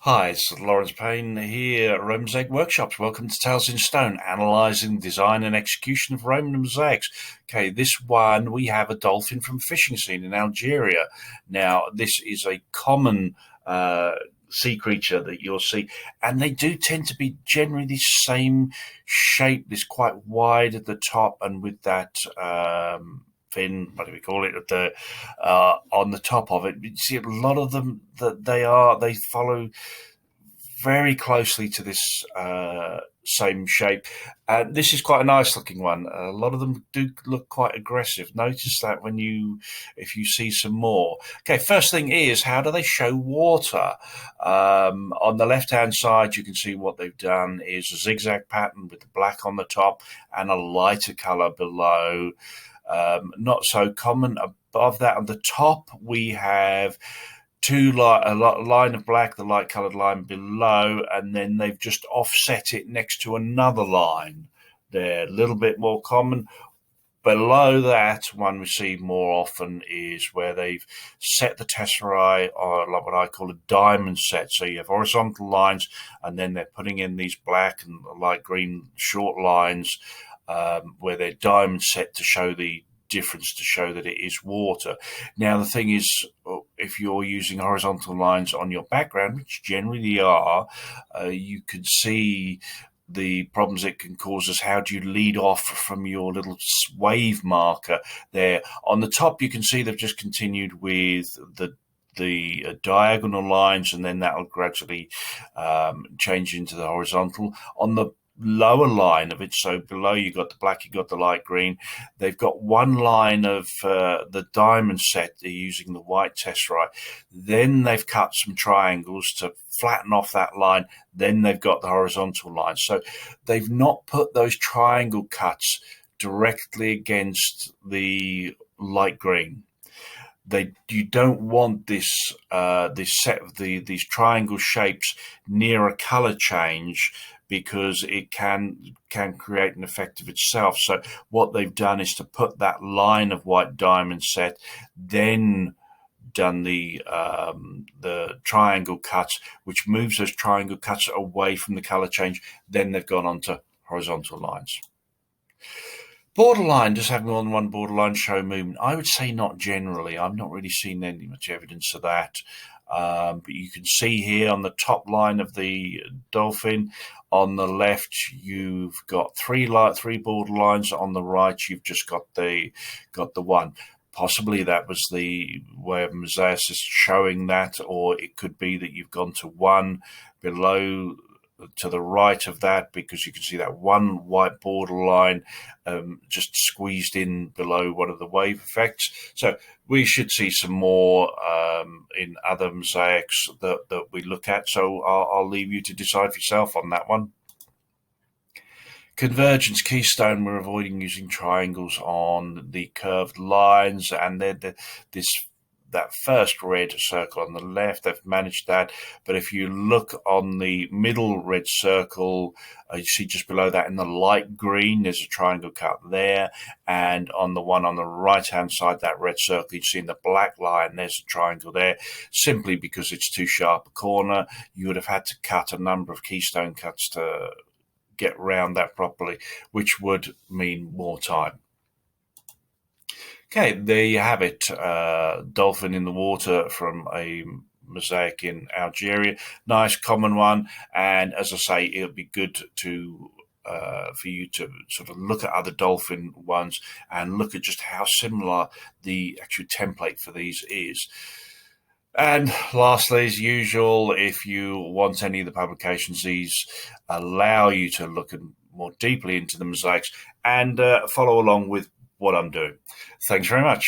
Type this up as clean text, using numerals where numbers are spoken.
Hi, it's Lawrence Payne here at Mosaic Workshops. Welcome to Tales in Stone, analysing design and execution of Roman mosaics. Okay, this one we have a dolphin from fishing scene in Algeria. Now, this is a common sea creature that you'll see, and they do tend to be generally the same shape. This quite wide at the top, and with that fin, what do we call it, at the on the top of it. You see a lot of them that they follow very closely to this same shape. This is quite a nice looking one. A lot of them do look quite aggressive. Notice that if you see some more. Okay, first thing is, how do they show water? On the left-hand side, you can see what they've done is a zigzag pattern with the black on the top and a lighter color below. Not so common. Above that, on the top, we have a line of black, the light coloured line below, and then they've just offset it next to another line there. A little bit more common. Below that, one we see more often is where they've set the tesserae on like what I call a diamond set. So you have horizontal lines, and then they're putting in these black and light green short lines where they're diamond set to show the difference, to show that it is water. Now, the thing is, if you're using horizontal lines on your background, which generally are, you can see the problems it can cause us. How do you lead off from your little wave marker there? On the top, you can see they've just continued with the diagonal lines, and then that will gradually change into the horizontal. On the lower line of it, so below you got the black, you got the light green, they've got one line of the diamond set. They're using the white tesserae, then they've cut some triangles to flatten off that line, then they've got the horizontal line. So they've not put those triangle cuts directly against the light green. You don't want this set of these triangle shapes near a color change, because it can create an effect of itself. So what they've done is to put that line of white diamond set, then done the triangle cuts, which moves those triangle cuts away from the color change. Then they've gone on to horizontal lines. Borderline, does having more than one borderline show movement? I would say not generally. I've not really seen any much evidence of that. But you can see here on the top line of the dolphin, on the left you've got three border lines. On the right you've just got the one. Possibly that was the way of mosaicist showing that, or it could be that you've gone to one below to the right of that, because you can see that one white border line just squeezed in below one of the wave effects. So we should see some more in other mosaics that we look at. So I'll leave you to decide for yourself on that one. Convergence keystone, we're avoiding using triangles on the curved lines, and then that first red circle on the left, they've managed that. But if you look on the middle red circle, you see just below that in the light green, there's a triangle cut there. And on the one on the right-hand side, that red circle, you see in the black line, there's a triangle there. Simply because it's too sharp a corner, you would have had to cut a number of keystone cuts to get around that properly, which would mean more time. Okay, there you have it. Dolphin in the water from a mosaic in Algeria. Nice common one, and as I say, it'll be good to for you to sort of look at other dolphin ones and look at just how similar the actual template for these is. And lastly, as usual, if you want any of the publications, these allow you to look more deeply into the mosaics and follow along with what I'm doing. Thanks very much.